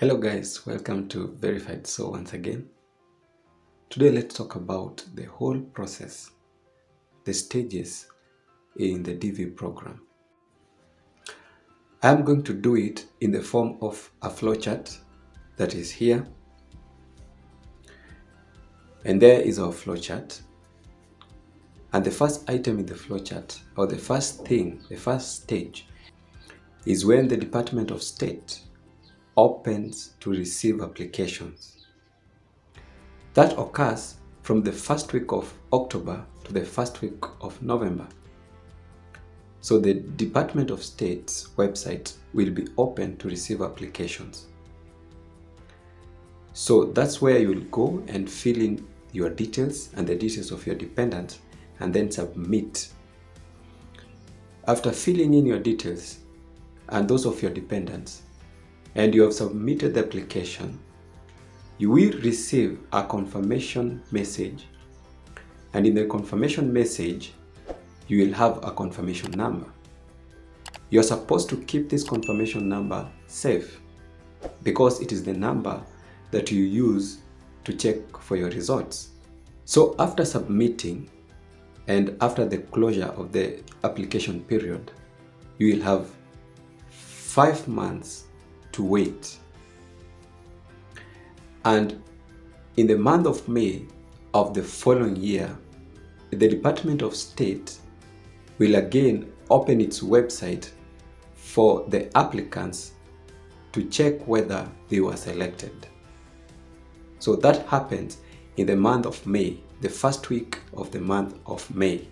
Hello guys, welcome to Verified So once again. Today let's talk about the whole process, the stages in the DV program. I'm going to do it in the form of a flowchart that is here. And there is our flowchart. And the first item in the flowchart, or the first thing, the first stage, is when the Department of State opens to receive applications. That occurs from the first week of October to the first week of November. So the Department of State's website will be open to receive applications. So that's where you'll go and fill in your details and the details of your dependent and then submit. After filling in your details and those of your dependents, and you have submitted the application, you will receive a confirmation message, and in the confirmation message, you will have a confirmation number. You're supposed to keep this confirmation number safe because it is the number that you use to check for your results. So after submitting and after the closure of the application period, you will have 5 months to wait. And in the month of May of the following year, the Department of State will again open its website for the applicants to check whether they were selected. So that happens in the month of May, the first week of the month of May.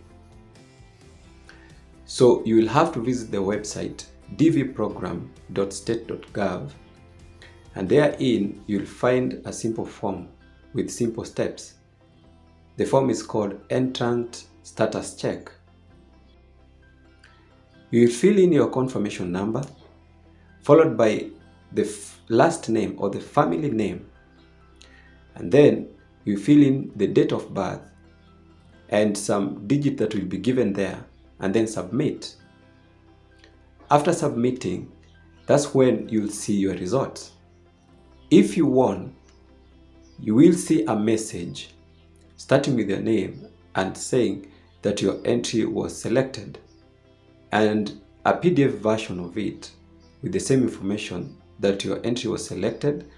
So you will have to visit the website dvprogram.state.gov, and therein you'll find a simple form with simple steps. The form is called Entrant Status Check. You will fill in your confirmation number, followed by the last name or the family name, and then you fill in the date of birth and some digit that will be given there, and then submit. After submitting, that's when you'll see your results. If you won, you will see a message starting with your name and saying that your entry was selected, and a PDF version of it with the same information that your entry was selected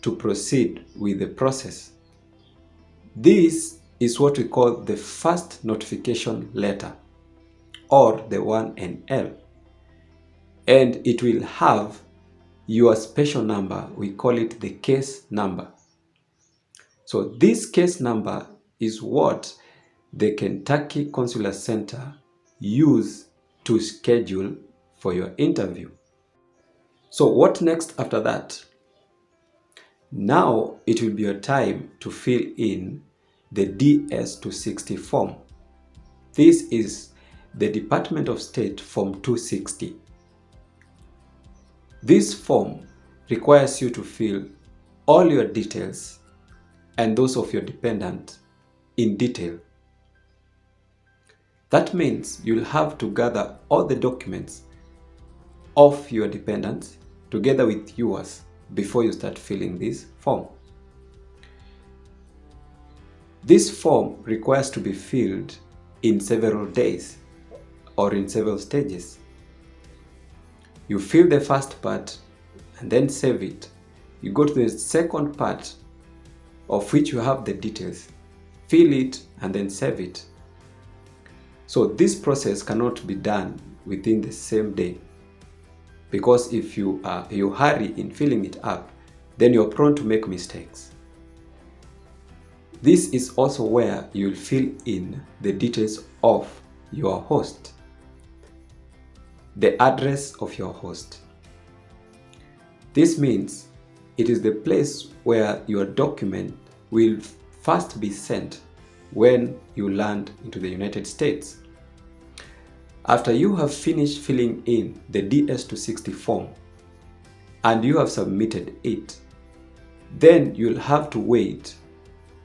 to proceed with the process. This is what we call the first notification letter, or the 1NL, and it will have your special number. We call it the case number. So this case number is what the Kentucky Consular Center use to schedule for your interview. So what next after that? Now it will be your time to fill in the DS-260 form. This is the Department of State Form 260. This form requires you to fill all your details and those of your dependent in detail. That means you'll have to gather all the documents of your dependents together with yours before you start filling this form. This form requires to be filled in several days or in several stages. You fill the first part and then save it. You go to the second part, of which you have the details, fill it and then save it. So this process cannot be done within the same day, because if you hurry in filling it up, then you're prone to make mistakes. This is also where you'll fill in the details of your host, the address of your host. This means it is the place where your document will first be sent when you land into the United States. After you have finished filling in the DS-260 form and you have submitted it, then you'll have to wait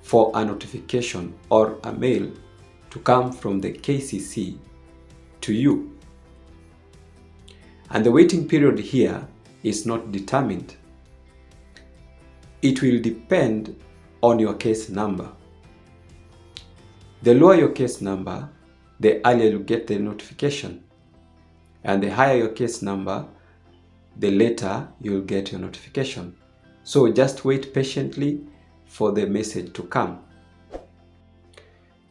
for a notification or a mail to come from the KCC to you. And the waiting period here is not determined. it will depend on your case number. The lower your case number, the earlier you get the notification. And the higher your case number, the later you'll get your notification. So just wait patiently for the message to come.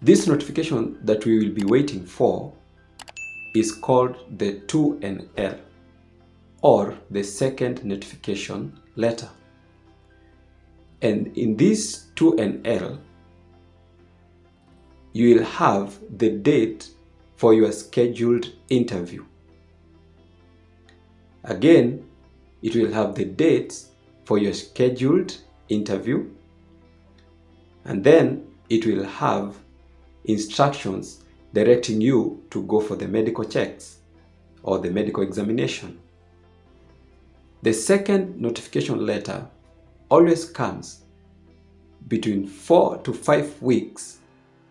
This notification that we will be waiting for is called the 2NL, or the second notification letter. And in this 2NL, you will have the date for your scheduled interview. Again, it will have the dates for your scheduled interview, and then it will have instructions directing you to go for the medical checks or the medical examination. The second notification letter always comes between 4 to 5 weeks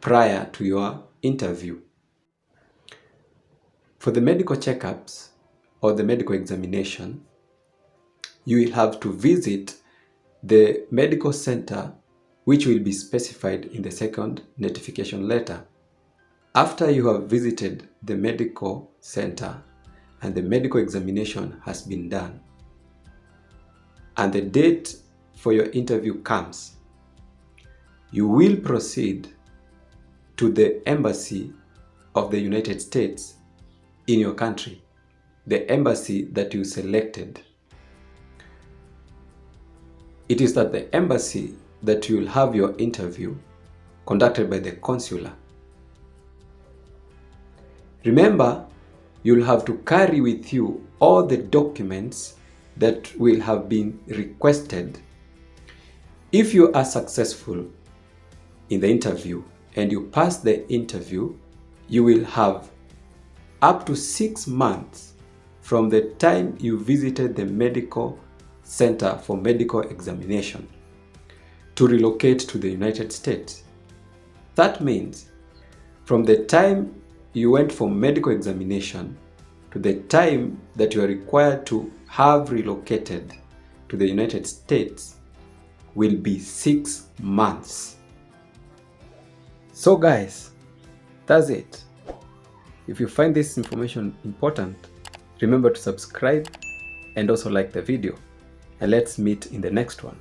prior to your interview. For the medical checkups or the medical examination, you will have to visit the medical center which will be specified in the second notification letter. After you have visited the medical center and the medical examination has been done, and the date for your interview comes, you will proceed to the embassy of the United States in your country, the embassy that you selected. It is at the embassy that you will have your interview conducted by the consular. Remember, you'll have to carry with you all the documents that will have been requested. If you are successful in the interview and you pass the interview, you will have up to 6 months from the time you visited the medical center for medical examination to relocate to the United States. That means from the time you went for medical examination to the time that you are required to have relocated to the United States will be 6 months. So guys, that's it. If you find this information important, remember to subscribe and also like the video. And let's meet in the next one.